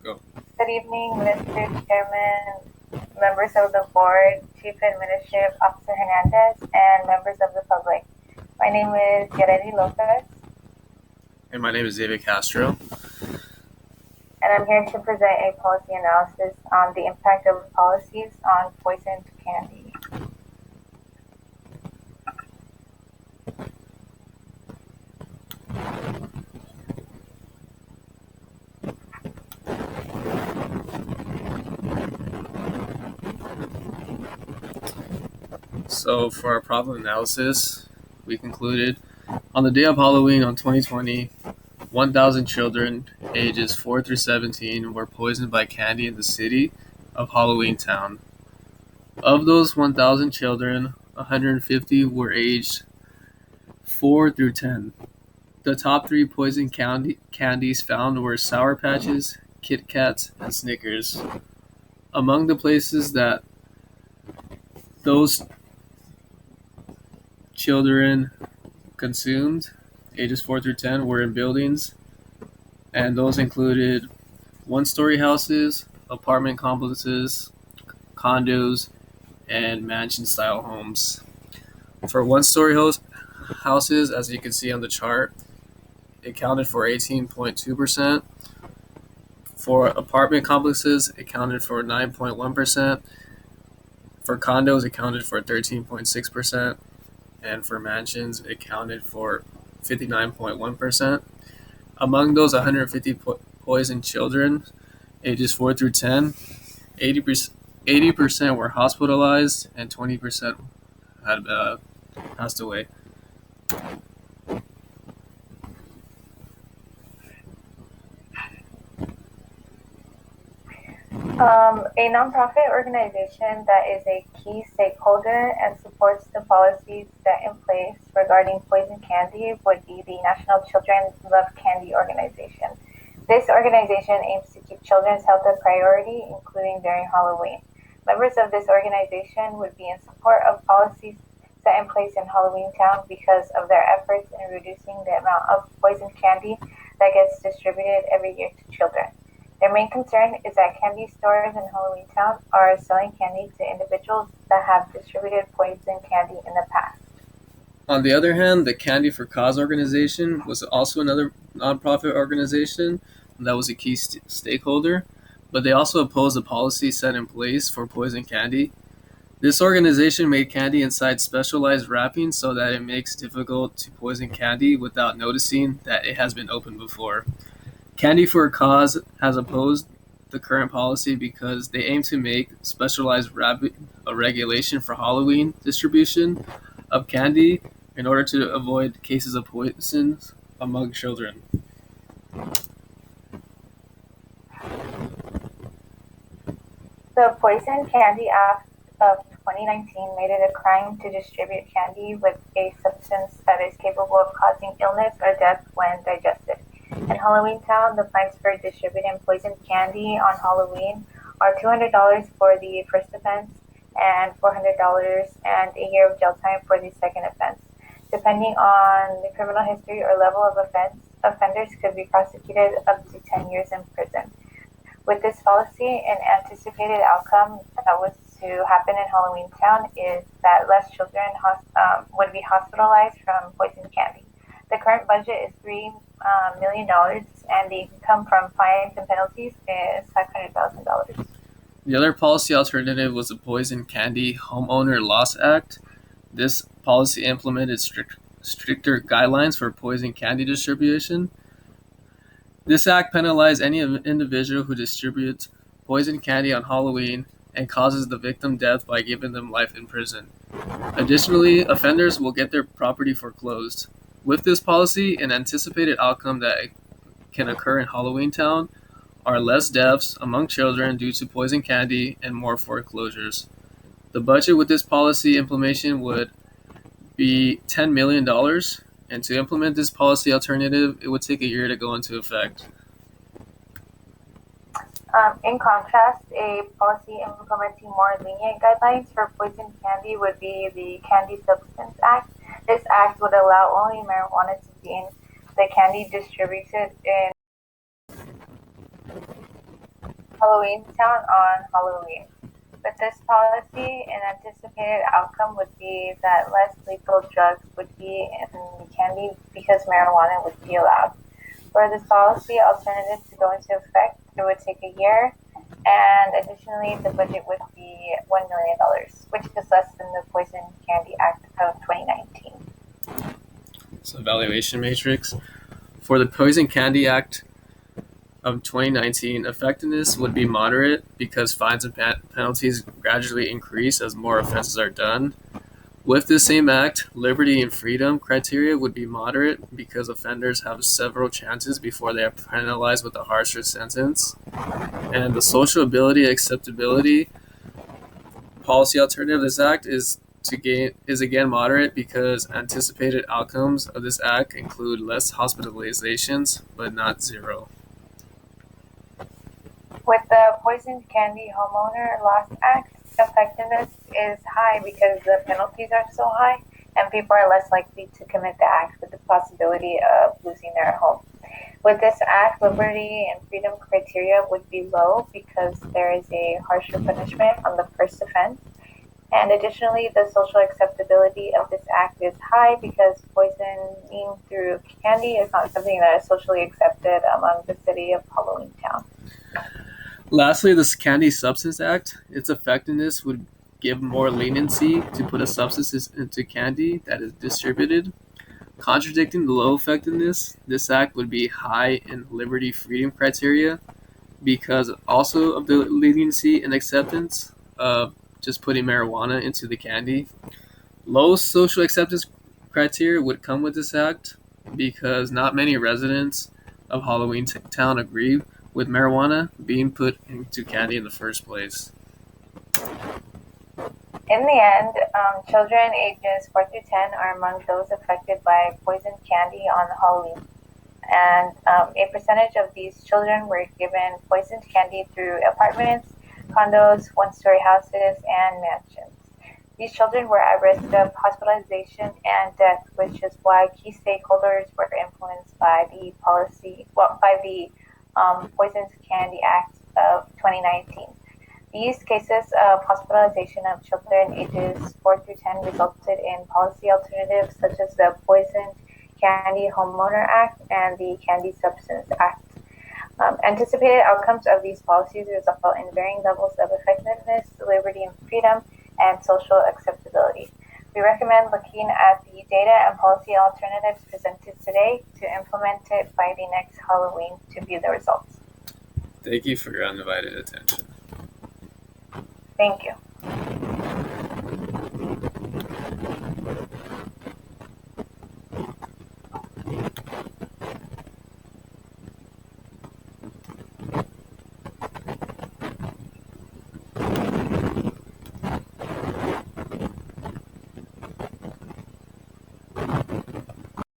Go. Good evening, Mr. Chairman, members of the board, Chief Administrative Officer Hernandez, and members of the public. My name is Yareli Lopez, And my name is David Castro. and I'm here to present a policy analysis on the impact of policies on poisoned candy. So, for our problem analysis, we concluded on the day of Halloween on 2020, 1,000 children ages 4 through 17 were poisoned by candy in the city of Halloween Town. Of those 1,000 children, 150 were aged 4 through 10. The top three poison candies found were Sour Patches, Kit Kats, and Snickers. Among the places that those children consumed, ages 4 through 10, were in buildings, and those included one-story houses, apartment complexes, condos, and mansion-style homes. For one-story houses, as you can see on the chart, it accounted for 18.2%. For apartment complexes, it accounted for 9.1%. For condos, it accounted for 13.6%. And for mansions, it accounted for 59.1%. Among those 150 poisoned children, ages 4 through 10, 80% were hospitalized and 20% had passed away. A nonprofit organization that is a key stakeholder and supports the policies set in place regarding poison candy would be the National Children Love Candy Organization. This organization aims to keep children's health a priority, including during Halloween. Members of this organization would be in support of policies set in place in Halloween Town because of their efforts in reducing the amount of poison candy that gets distributed every year to children. Their main concern is that candy stores in Halloween Town are selling candy to individuals that have distributed poison candy in the past. On the other hand, the Candy for Cause organization was also another nonprofit organization that was a key stakeholder, but they also opposed the policy set in place for poison candy. This organization made candy inside specialized wrapping so that it makes it difficult to poison candy without noticing that it has been opened before. Candy for a Cause has opposed the current policy because they aim to make specialized wrapping a regulation for Halloween distribution of candy in order to avoid cases of poisons among children. The Poison Candy Act of 2019 made it a crime to distribute candy with a substance that is capable of causing illness or death when digested. In Halloween Town, the fines for distributing poisoned candy on Halloween are $200 for the first offense and $400 and a year of jail time for the second offense. Depending on the criminal history or level of offense, offenders could be prosecuted up to 10 years in prison. With this policy, an anticipated outcome that was to happen in Halloween Town is that less children would be hospitalized from poison candy. The current budget is $3 million, and the income from fines and penalties is $500,000. The other policy alternative was the Poison Candy Homeowner Loss Act. This policy implemented stricter guidelines for poison candy distribution. This act penalized any individual who distributes poison candy on Halloween and causes the victim death by giving them life in prison. Additionally, offenders will get their property foreclosed. With this policy, an anticipated outcome that can occur in Halloween Town are less deaths among children due to poison candy and more foreclosures. The budget with this policy implementation would be $10 million, and to implement this policy alternative, it would take a year to go into effect. In contrast, a policy implementing more lenient guidelines for poison candy would be the Candy Substance Act. This act would allow only marijuana to be in the candy distributed in Halloween Town on Halloween. With this policy, an anticipated outcome would be that less lethal drugs would be in candy because marijuana would be allowed. For this policy alternative to go into effect, it would take a year, and additionally, the budget would be $1 million, which is less than the Poison Candy Act of 2019. So, evaluation matrix. For the Poison Candy Act of 2019, effectiveness would be moderate because fines and penalties gradually increase as more offenses are done. With the same act, liberty and freedom criteria would be moderate because offenders have several chances before they are penalized with a harsher sentence. And the social ability acceptability policy alternative of this act is again moderate because anticipated outcomes of this act include less hospitalizations, but not zero. With the Poison Candy Homeowner Loss Act, effectiveness is high because the penalties are so high and people are less likely to commit the act with the possibility of losing their home. With this act, liberty and freedom criteria would be low because there is a harsher punishment on the first offense. And additionally, the social acceptability of this act is high because poisoning through candy is not something that is socially accepted among the city of Halloween Town. Lastly, this Candy Substance Act, its effectiveness would give more leniency to put a substance into candy that is distributed. Contradicting the low effectiveness, this act would be high in liberty freedom criteria because also of the leniency and acceptance of just putting marijuana into the candy. Low social acceptance criteria would come with this act because not many residents of Halloween Town agree with marijuana being put into candy in the first place. In the end, children ages 4 through 10 are among those affected by poison candy on Halloween. And a percentage of these children were given poisoned candy through apartments, condos, one-story houses, and mansions. These children were at risk of hospitalization and death, which is why key stakeholders were influenced by the Poisoned Candy Act of 2019. These cases of hospitalization of children ages 4 through 10 resulted in policy alternatives such as the Poisoned Candy Homeowner Act and the Candy Substance Act. Anticipated outcomes of these policies result in varying levels of effectiveness, liberty and freedom, and social acceptability. We recommend looking at the data and policy alternatives presented today to implement it by the next Halloween to view the results. Thank you for your undivided attention. Thank you.